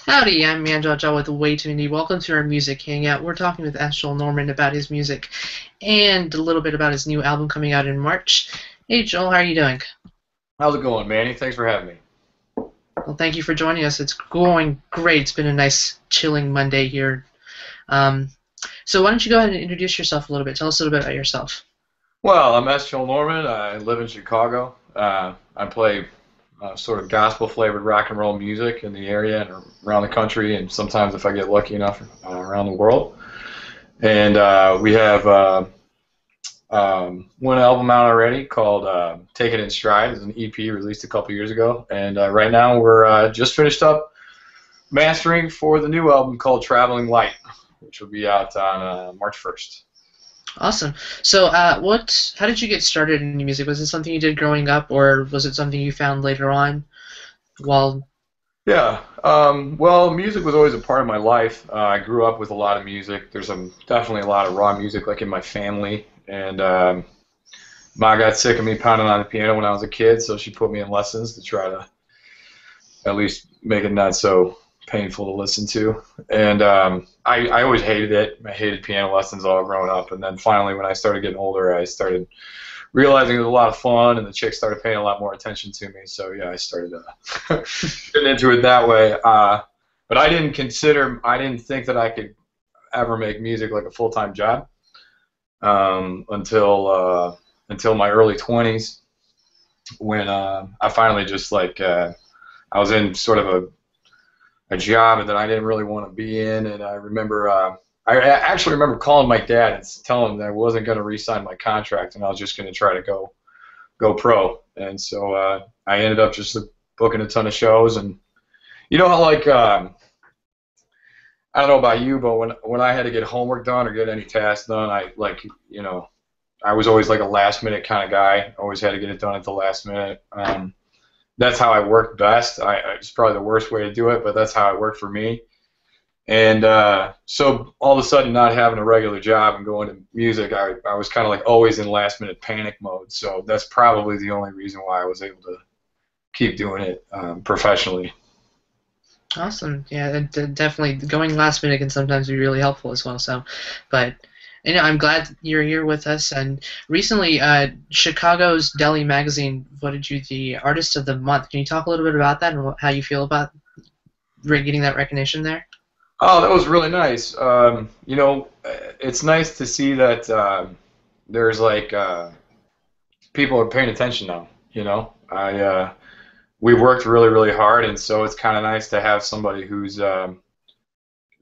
Howdy, I'm Manjaja with Way Too Indie. Welcome to our music hangout. We're talking with Ashel Norman about his music and a little bit about his new album coming out in March. Hey Joel, how are you doing? How's it going, Manny? Thanks for having me. Well, thank you for joining us. It's going great. It's been a nice, chilling Monday here. Um, so why don't you go ahead and introduce yourself a little bit? Tell us a little bit about yourself. Well, I'm Joel Norman. I live in Chicago. I play sort of gospel-flavored rock and roll music in the area and around the country, and sometimes, if I get lucky enough, around the world. And we have one album out already called "Take It in Stride." It's an EP released a couple years ago, and right now we're just finished up mastering for the new album called "Traveling Light," which will be out on March 1st. Awesome. So, how did you get started in music? Was it something you did growing up, or was it something you found later on? While Yeah, well, music was always a part of my life. I grew up with a lot of music. There's definitely a lot of raw music, like in my family. And Ma got sick of me pounding on the piano when I was a kid, so she put me in lessons to try to at least make it not so painful to listen to. And I always hated it. I hated piano lessons all growing up. And then finally, when I started getting older, I started realizing it was a lot of fun, and the chicks started paying a lot more attention to me. So yeah, I started getting into it that way. But I didn't think that I could ever make music like a full-time job until my early 20s, when I finally just I was in sort of a job that I didn't really want to be in, and I actually remember calling my dad and telling him that I wasn't going to re-sign my contract, and I was just going to try to go pro. And so I ended up just booking a ton of shows, and you know how I don't know about you, but when I had to get homework done or get any tasks done, I was always like a last minute kind of guy. Always had to get it done at the last minute. That's how I worked best. It's probably the worst way to do it, but that's how it worked for me. And so all of a sudden, not having a regular job and going to music, I was kind of like always in last minute panic mode. So that's probably the only reason why I was able to keep doing it professionally. awesome, yeah, definitely going last minute can sometimes be really helpful as well. So, but I'm glad you're here with us. And recently, Chicago's Deli magazine voted you the Artist of the Month. Can you talk a little bit about that and how you feel about getting that recognition there? Oh, that was really nice. It's nice to see that there's people are paying attention now. We worked really, really hard, and so it's kind of nice to have somebody who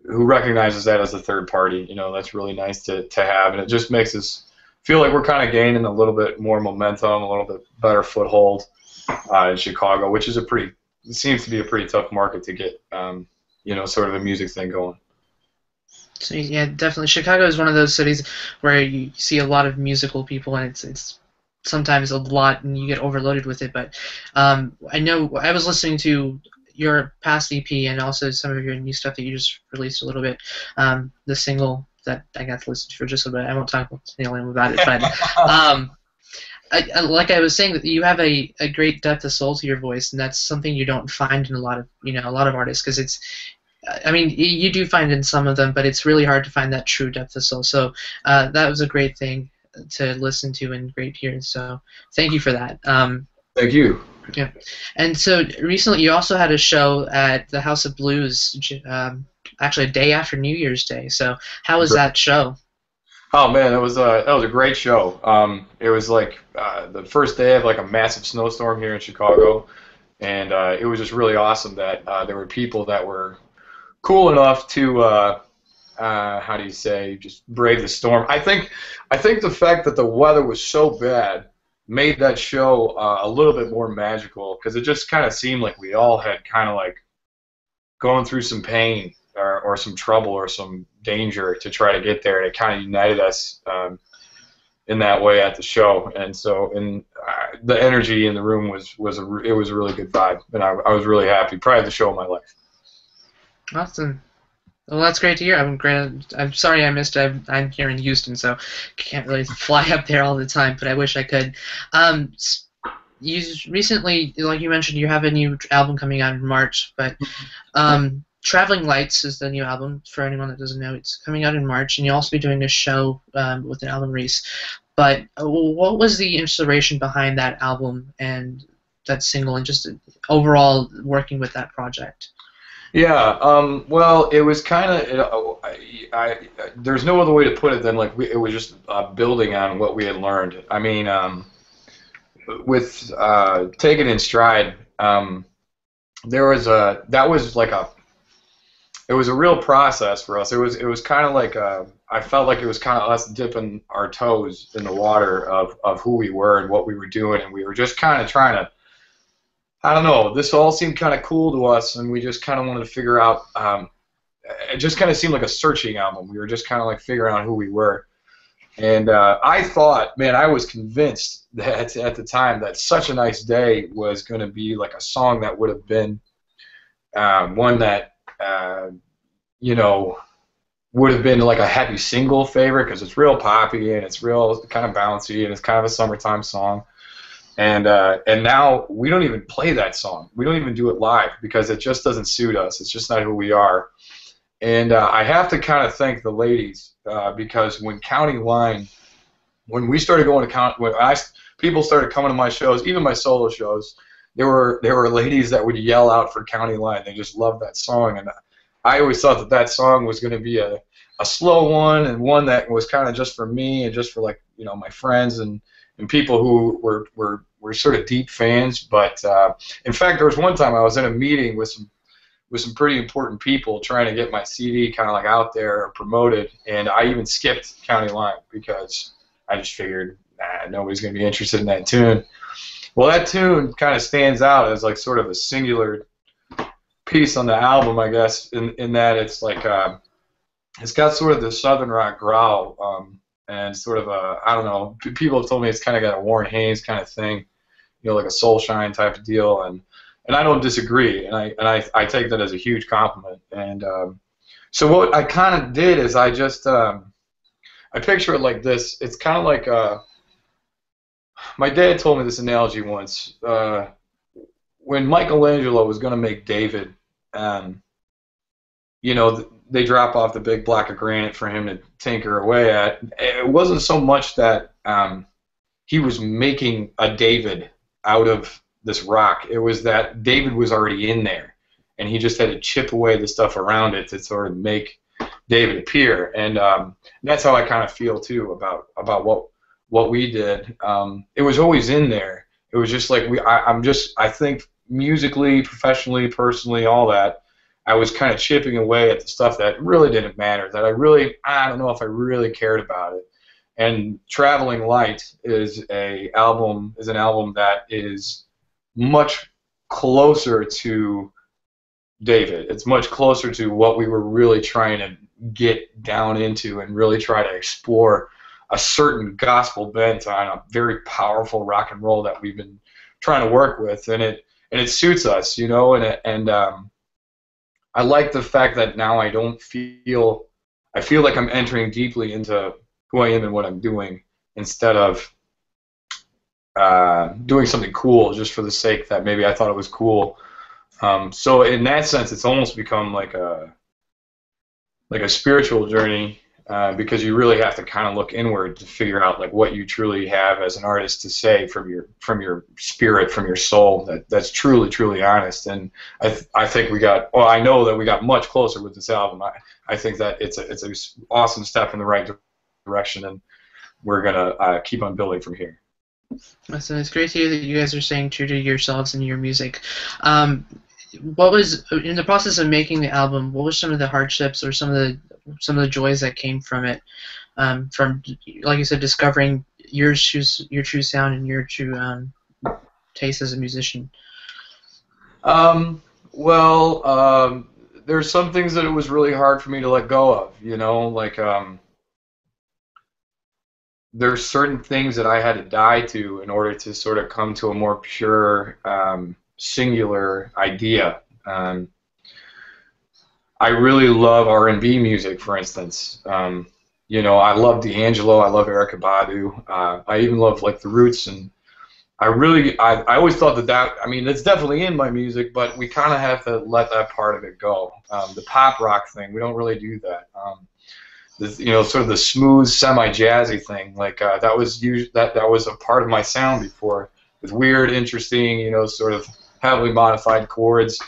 recognizes that as a third party. That's really nice to have, and it just makes us feel like we're kind of gaining a little bit more momentum, a little bit better foothold in Chicago, which is it seems to be a pretty tough market to get, sort of a music thing going. So yeah, definitely. Chicago is one of those cities where you see a lot of musical people, and it's sometimes a lot, and you get overloaded with it. But I know I was listening to your past EP and also some of your new stuff that you just released a little bit. The single that I got to listen to for just a bit. I won't talk about it, but like I was saying, that you have a great depth of soul to your voice, and that's something you don't find in a lot of artists, because it's. I mean, you do find in some of them, but it's really hard to find that true depth of soul. So that was a great thing to listen to and great here. So thank you for that. Thank you. Yeah, and so recently you also had a show at the House of Blues, actually a day after New Year's Day. So how was that show? Oh man, that was a great show. It was like the first day of like a massive snowstorm here in Chicago, and it was just really awesome that there were people that were cool enough to how do you say, just brave the storm. I think the fact that the weather was so bad made that show a little bit more magical, because it just kind of seemed like we all had kind of like going through some pain or some trouble or some danger to try to get there, and it kind of united us in that way at the show. And so the energy in the room was a really good vibe, and I was really happy. Probably the show of my life. Awesome. Well, that's great to hear. I'm sorry I missed it. I'm here in Houston, so can't really fly up there all the time, but I wish I could. You recently, like you mentioned, you have a new album coming out in March, but Traveling Lights is the new album. For anyone that doesn't know, it's coming out in March, and you'll also be doing a show with an album release. But what was the inspiration behind that album and that single, and just overall working with that project? Yeah, well, it was kind of, there's no other way to put it than like it was just building on what we had learned. I mean, with Take It in Stride, there was that was like it was a real process for us. It was kind of like I felt like it was kind of us dipping our toes in the water of who we were and what we were doing, and we were just kind of trying to, I don't know, this all seemed kind of cool to us, and we just kind of wanted to figure out, it just kind of seemed like a searching album. We were just kind of like figuring out who we were. And I thought, man, I was convinced that at the time that Such a Nice Day was going to be like a song that would have been one that, you know, would have been like a happy single favorite because it's real poppy and it's real kind of bouncy and it's kind of a summertime song. And now we don't even play that song. We don't even do it live because it just doesn't suit us. It's just not who we are. And I have to kind of thank the ladies because when County Line, when we started going to people started coming to my shows, even my solo shows, there were ladies that would yell out for County Line. They just loved that song, and I always thought that that song was going to be a slow one and one that was kind of just for me and just for like my friends and people who were sort of deep fans. But in fact, there was one time I was in a meeting with some pretty important people trying to get my CD kind of like out there or promoted, and I even skipped County Line because I just figured nobody's going to be interested in that tune. Well, that tune kind of stands out as like sort of a singular piece on the album, I guess, in that it's like it's got sort of the southern rock growl and sort of a, I don't know, people have told me it's kind of got a Warren Haynes kind of thing, like a Soul Shine type of deal, and I don't disagree, and I take that as a huge compliment. And so what I kind of did is I just I picture it like this. It's kind of like my dad told me this analogy once. When Michelangelo was going to make David, they drop off the big block of granite for him to tinker away at. It wasn't so much that he was making a David out of this rock. It was that David was already in there, and he just had to chip away the stuff around it to sort of make David appear. And that's how I kind of feel too about what we did. It was always in there. It was just like I think musically, professionally, personally, all that, I was kind of chipping away at the stuff that really didn't matter, that I don't know if I really cared about it. And Traveling Light is an album that is much closer to David. It's much closer to what we were really trying to get down into and really try to explore a certain gospel bent on a very powerful rock and roll that we've been trying to work with, and it suits us, and I like the fact that now I feel like I'm entering deeply into who I am and what I'm doing instead of doing something cool just for the sake that maybe I thought it was cool. So in that sense, it's almost become like a spiritual journey because you really have to kind of look inward to figure out like what you truly have as an artist to say from your spirit, from your soul, that's truly honest. And I think I know that we got much closer with this album. I think that it's an awesome step in the right direction, and we're gonna keep on building from here. So it's great to hear that you guys are staying true to yourselves and your music. What was in the process of making the album? What were some of the hardships or some of the joys that came from it? From, like you said, discovering your true sound and your true taste as a musician. There's some things that it was really hard for me to let go of. Like there's certain things that I had to die to in order to sort of come to a more pure, singular idea. I really love R&B music, for instance. I love D'Angelo, I love Erykah Badu. I even love like the Roots and I always thought that, I mean, it's definitely in my music, but we kind of have to let that part of it go. The pop rock thing, we don't really do that. This, sort of the smooth, semi-jazzy thing, like that was a part of my sound before, with weird, interesting, sort of heavily modified chords.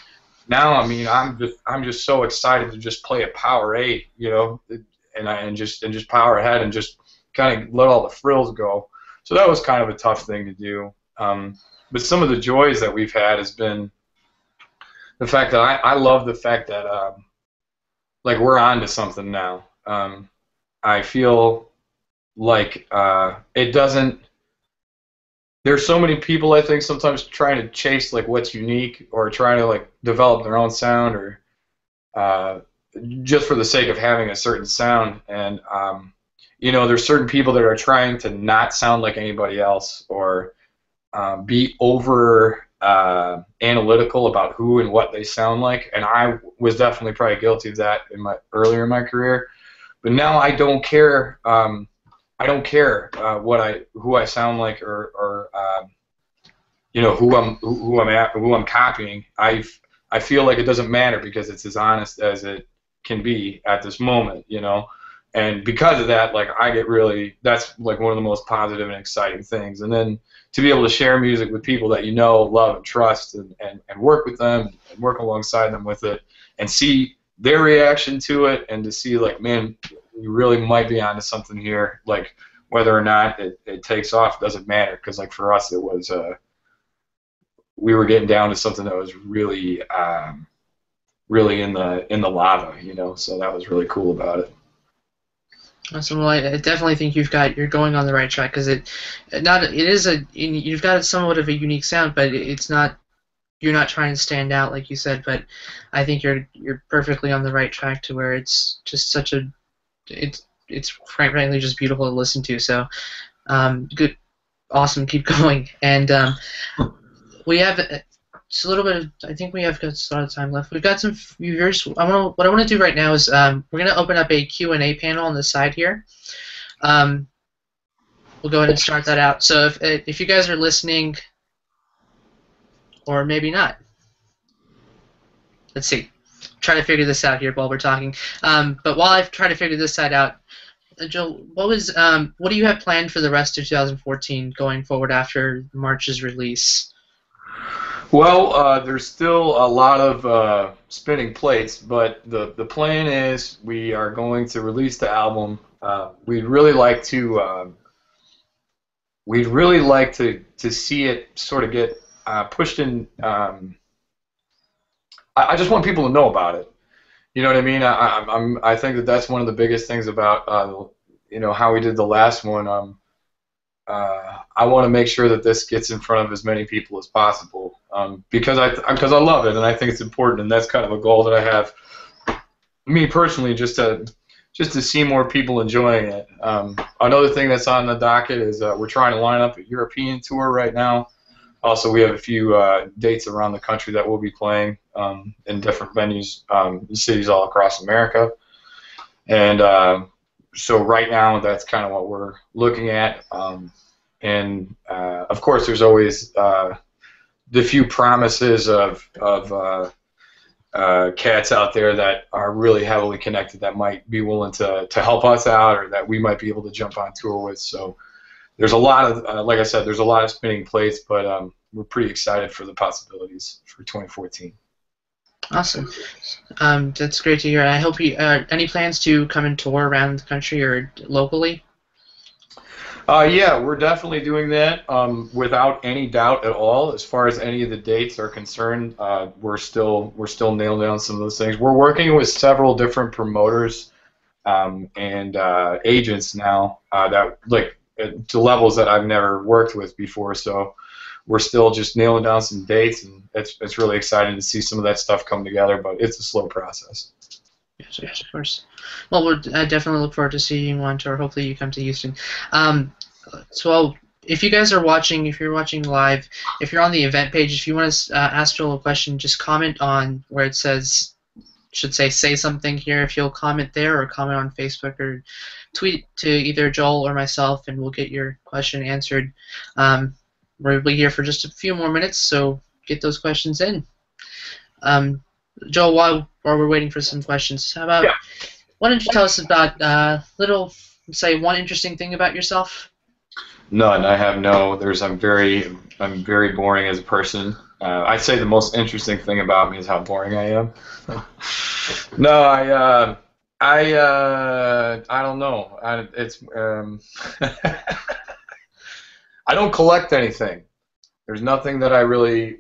Now, I mean, I'm just so excited to just play a power eight, and just power ahead and just kind of let all the frills go. So that was kind of a tough thing to do. But some of the joys that we've had has been the fact that I love the fact that like we're on to something now. I feel like it doesn't. There's so many people, I think, sometimes trying to chase like what's unique or trying to like develop their own sound or just for the sake of having a certain sound. And there's certain people that are trying to not sound like anybody else or be over analytical about who and what they sound like. And I was definitely probably guilty of that earlier in my career. But now I don't care. I don't care who I sound like or who I'm copying. I feel like it doesn't matter because it's as honest as it can be at this moment, And because of that, like that's like one of the most positive and exciting things. And then to be able to share music with people that love, and trust, and work with them and work alongside them with it, and see their reaction to it, and to see like, man, you really might be onto something here. Like whether or not it takes off doesn't matter, because like for us it was we were getting down to something that was really really in the lava, So that was really cool about it. Awesome. Well, I definitely think you're going on the right track because you've got somewhat of a unique sound, but it's not. You're not trying to stand out like you said, but I think you're perfectly on the right track to where it's just it's frankly just beautiful to listen to. So, good, awesome, keep going. And we have just a little bit of. I think we have got a lot of time left. We've got some viewers. What I want to do right now is we're going to open up a Q&A panel on the side here. We'll go ahead and start that out. So if you guys are listening. Or maybe not. Let's see. Try to figure this out here while we're talking. But while I try to figure this side out, Joel, what do you have planned for the rest of 2014 going forward after March's release? Well, there's still a lot of spinning plates, but the plan is we are going to release the album. We'd really like to see it sort of get pushed in. I just want people to know about it. You know what I mean? I think that's one of the biggest things about how we did the last one. I want to make sure that this gets in front of as many people as possible because I love it and I think it's important, and that's kind of a goal that I have. Me personally, just to see more people enjoying it. Another thing that's on the docket is we're trying to line up a European tour right now. Also, we have a few dates around the country that we'll be playing in different venues, cities all across America. And so right now, that's kind of what we're looking at. And of course, there's always the few promises of cats out there that are really heavily connected that might be willing to help us out, or that we might be able to jump on tour with. So there's a lot of, like I said, there's a lot of spinning plates, but we're pretty excited for the possibilities for 2014. Awesome. That's great to hear. I hope you, any plans to come and tour around the country or locally? Yeah, we're definitely doing that without any doubt at all. As far as any of the dates are concerned, we're still nailing down some of those things. We're working with several different promoters and agents now that like to levels that I've never worked with before. So we're still just nailing down some dates, and it's really exciting to see some of that stuff come together. But it's a slow process. Yes, of course. Well, we'll definitely look forward to seeing you on tour. Hopefully, you come to Houston. So, if you guys are watching, if you're watching live, if you're on the event page, if you want to ask Joel a question, just comment on where it says, should say something here. If you'll comment there, or comment on Facebook, or tweet to either Joel or myself, and we'll get your question answered. we'll be here for just a few more minutes, so get those questions in. Joel, while we're waiting for some questions, how about, Yeah. why don't you tell us about say one interesting thing about yourself? None. I have no. I'm very boring as a person. I'd say the most interesting thing about me is how boring I am. No, I don't know. I don't collect anything. There's nothing that I really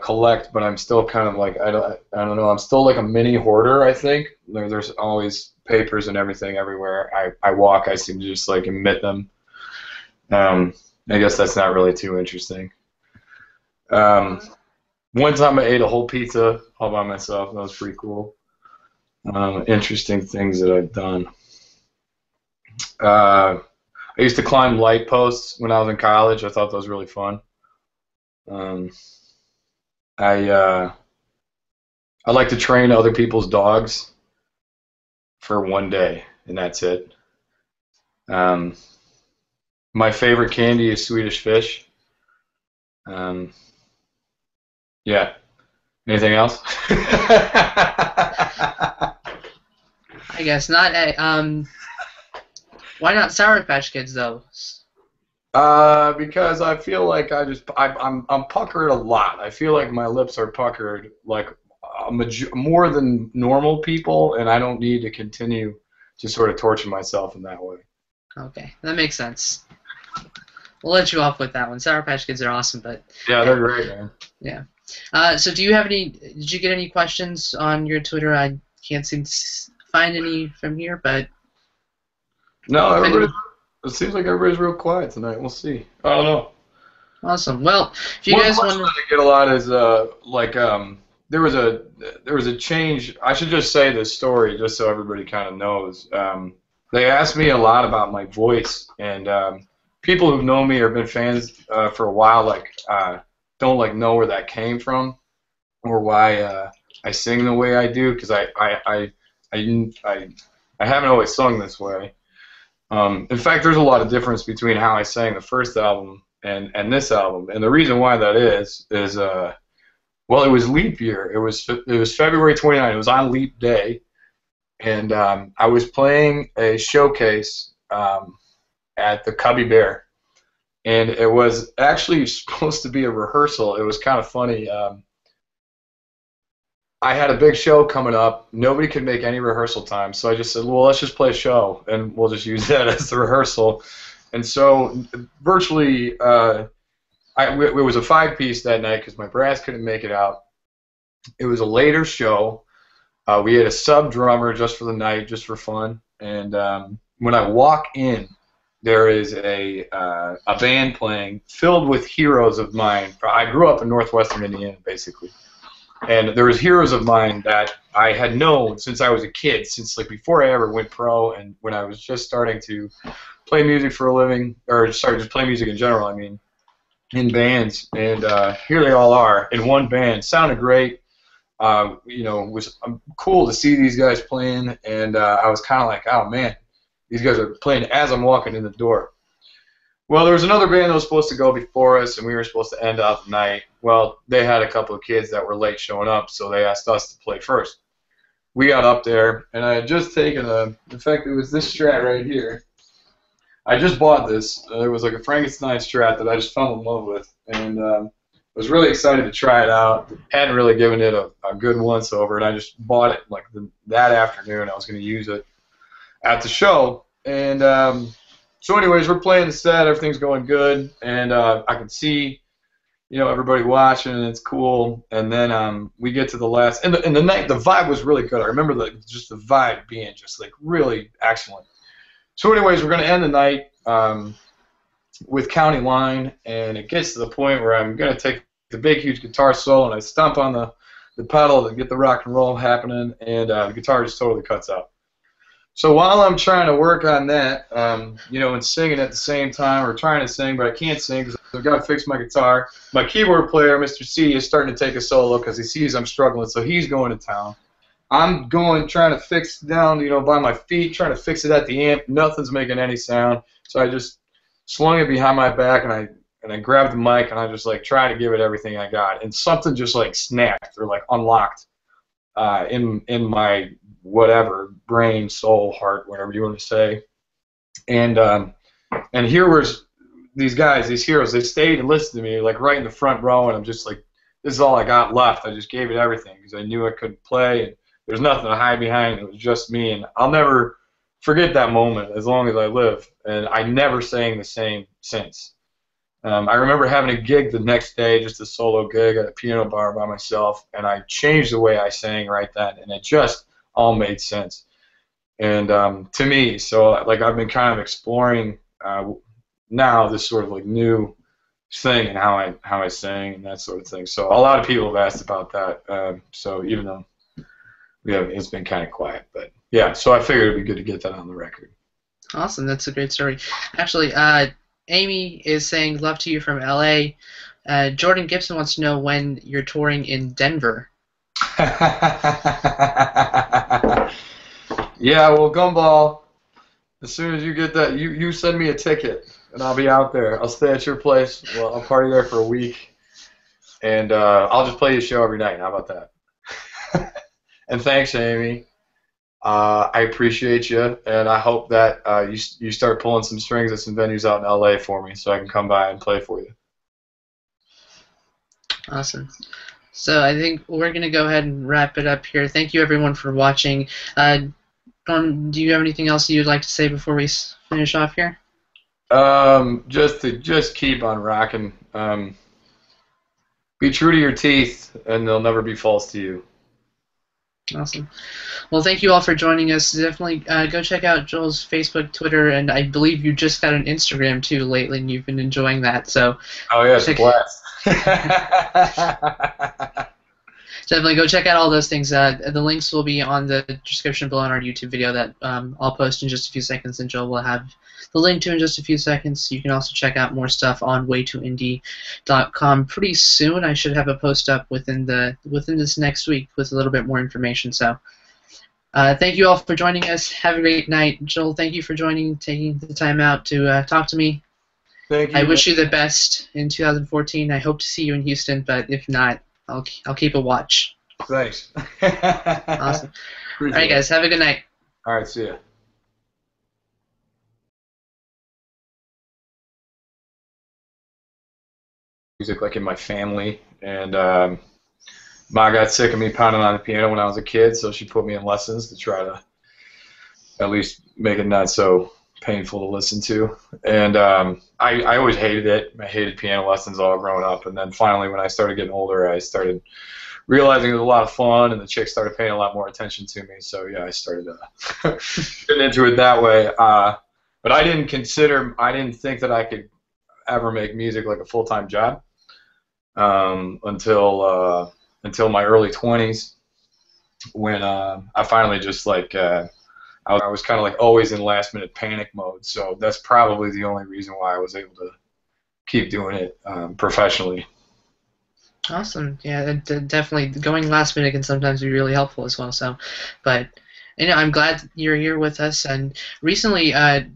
collect, but I'm still kind of like I don't know. I'm still like a mini hoarder. I think there's always papers and everything everywhere. I walk. I seem to just like emit them. I guess that's not really too interesting. One time I ate a whole pizza all by myself. That was pretty cool. Interesting things that I've done. I used to climb light posts when I was in college. I thought that was really fun. Um, I like to train other people's dogs for one day, and that's it. Um, my favorite candy is Swedish Fish. Um, yeah. Anything else? I guess not. Why not Sour Patch Kids though? Because I feel like I'm puckered a lot. I feel like my lips are puckered like more than normal people, and I don't need to continue to sort of torture myself in that way. Okay, that makes sense. We'll let you off with that one. Sour Patch Kids are awesome, but Yeah, they're great, man. yeah. So do you have any? Did you get any questions on your Twitter? I can't seem to find any from here, but No, it seems like everybody's real quiet tonight. We'll see. I don't know. awesome. Well, if you One guys question want that I get a lot is there was a change. I should just say this story just so everybody kind of knows. They asked me a lot about my voice, and people who've known me or been fans for a while don't know where that came from or why I sing the way I do, because I haven't always sung this way. In fact, there's a lot of difference between how I sang the first album and this album, and the reason why that is well, it was leap year. It was February 29th. It was on Leap Day, and I was playing a showcase at the Cubby Bear, and it was actually supposed to be a rehearsal. It was kind of funny. I had a big show coming up. Nobody could make any rehearsal time, so I just said, well, let's just play a show, and we'll just use that as the rehearsal. And so virtually it was a 5-piece that night because my brass couldn't make it out. It was a later show. We had a sub-drummer just for the night, just for fun. And when I walk in, there is a band playing filled with heroes of mine. I grew up in northwestern Indiana, basically. And there was heroes of mine that I had known since I was a kid, since before I ever went pro, and when I was just starting to play music for a living, or sorry, just play music in general, I mean, in bands. And here they all are in one band. Sounded great. It was cool to see these guys playing, and I was kind of like, oh man, these guys are playing as I'm walking in the door. Well, there was another band that was supposed to go before us, and we were supposed to end out the night. Well, they had a couple of kids that were late showing up, so they asked us to play first. We got up there, and I had just taken in fact, it was this Strat right here. I just bought this. It was like a Frankenstein Strat that I just fell in love with, and was really excited to try it out. Hadn't really given it a good once-over, and I just bought it that afternoon. I was going to use it at the show, and so anyways, we're playing the set, everything's going good, and I can see, everybody watching, and it's cool. And then we get to the last, and the night, the vibe was really good. I remember just the vibe being just really excellent. So anyways, we're going to end the night with County Line, and it gets to the point where I'm going to take the big, huge guitar solo, and I stomp on the pedal to get the rock and roll happening, and the guitar just totally cuts out. So while I'm trying to work on that, and singing at the same time, or trying to sing, but I can't sing because I've got to fix my guitar, my keyboard player, Mr. C, is starting to take a solo because he sees I'm struggling, so he's going to town. I'm trying to fix down, by my feet, trying to fix it at the amp. Nothing's making any sound, so I just slung it behind my back, and I grabbed the mic, and I just like tried to give it everything I got, and something just like snapped or like unlocked in my whatever brain, soul, heart, whatever you want to say, and here was these guys, these heroes. They stayed and listened to me like right in the front row, and I'm just like, this is all I got left. I just gave it everything because I knew I couldn't play, and there's nothing to hide behind. It was just me, and I'll never forget that moment as long as I live. And I never sang the same since. I remember having a gig the next day, just a solo gig at a piano bar by myself, and I changed the way I sang right then, and it just all made sense. And to me, so like I've been kind of exploring now this sort of like new thing and how I sing and that sort of thing. So a lot of people have asked about that. So even though it's been kind of quiet, but yeah. So I figured it'd be good to get that on the record. Awesome, that's a great story. Actually, Amy is saying love to you from LA. Jordan Gibson wants to know when you're touring in Denver. Yeah, well, Gumball, as soon as you get that, you send me a ticket, and I'll be out there. I'll stay at your place. Well, I'll party there for a week, and I'll just play your show every night. How about that? And thanks, Amy. I appreciate you, and I hope that you start pulling some strings at some venues out in LA for me, so I can come by and play for you. Awesome. So I think we're going to go ahead and wrap it up here. Thank you, everyone, for watching. Norm, do you have anything else you'd like to say before we finish off here? Just keep on rocking. Be true to your teeth, and they'll never be false to you. Awesome. Well, thank you all for joining us. Definitely go check out Joel's Facebook, Twitter, and I believe you just got an Instagram too lately, and you've been enjoying that. So. Oh yeah, it's a blast. Definitely go check out all those things. The links will be on the description below on our YouTube video that I'll post in just a few seconds, and Joel will have the link to in just a few seconds. You can also check out more stuff on waytoindie.com pretty soon. I should have a post up within this next week with a little bit more information. So thank you all for joining us. Have a great night. Joel, thank you for taking the time out to talk to me. Thank you. I wish you the best in 2014. I hope to see you in Houston, but if not, I'll keep a watch. Thanks. Awesome. All right, guys. Have a good night. All right. See ya. Music like in my family, and Ma got sick of me pounding on the piano when I was a kid, so she put me in lessons to try to at least make it not so painful to listen to. And I always hated it. I hated piano lessons all growing up, and then finally when I started getting older, I started realizing it was a lot of fun, and the chicks started paying a lot more attention to me. So yeah, I started getting into it that way. But I didn't think that I could ever make music like a full-time job until my early 20s, when I finally just like I was kind of like always in last-minute panic mode. So that's probably the only reason why I was able to keep doing it professionally. Awesome. Yeah, definitely going last minute can sometimes be really helpful as well. So, but I'm glad you're here with us. And recently,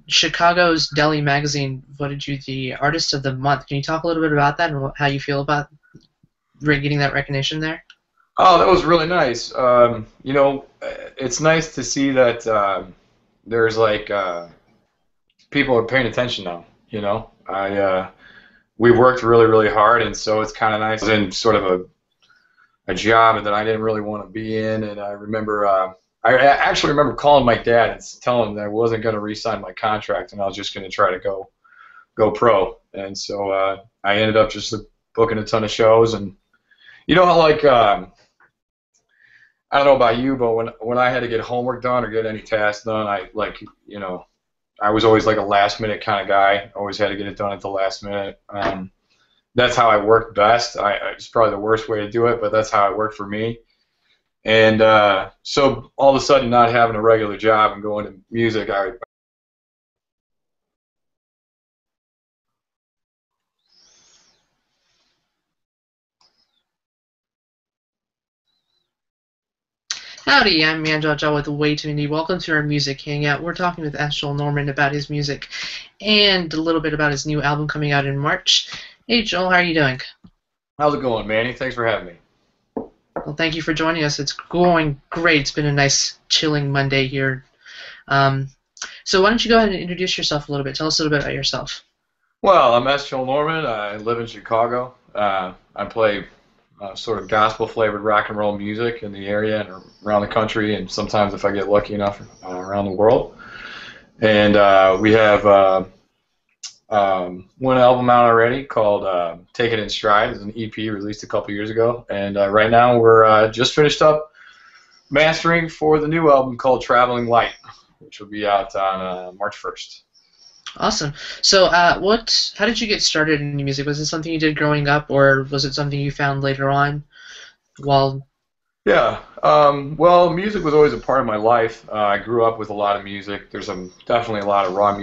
Chicago's Deli Magazine voted you the Artist of the Month. Can you talk a little bit about that and how you feel about getting that recognition there? Oh, that was really nice. You know, it's nice to see that there's like people are paying attention now. You know, we worked really, really hard, and so it's kind of nice. I was in sort of a job that I didn't really want to be in, and I remember, I actually remember calling my dad and telling him that I wasn't going to re-sign my contract, and I was just going to try to go pro. And so I ended up just booking a ton of shows, and you know how like I don't know about you, but when I had to get homework done or get any task done, I was always like a last minute kind of guy. Always had to get it done at the last minute. That's how I worked best. It's probably the worst way to do it, but that's how it worked for me. And so all of a sudden, not having a regular job and going to music, Howdy, I'm Manjaja with Way Too Indie. Welcome to our music hangout. We're talking with Joel Norman about his music and a little bit about his new album coming out in March. Hey Joel, how are you doing? How's it going, Manny? Thanks for having me. Well, thank you for joining us. It's going great. It's been a nice, chilling Monday here. Um, so why don't you go ahead and introduce yourself a little bit? Tell us a little bit about yourself. Well, I'm Joel Norman. I live in Chicago. I play sort of gospel-flavored rock and roll music in the area and around the country, and sometimes, if I get lucky enough, around the world. And we have one album out already called "Take It in Stride." It's an EP released a couple years ago, and right now we're just finished up mastering for the new album called "Traveling Light," which will be out on March 1st. Awesome. So, how did you get started in music? Was it something you did growing up, or was it something you found later on while? Yeah, well, music was always a part of my life. I grew up with a lot of music. There's definitely a lot of raw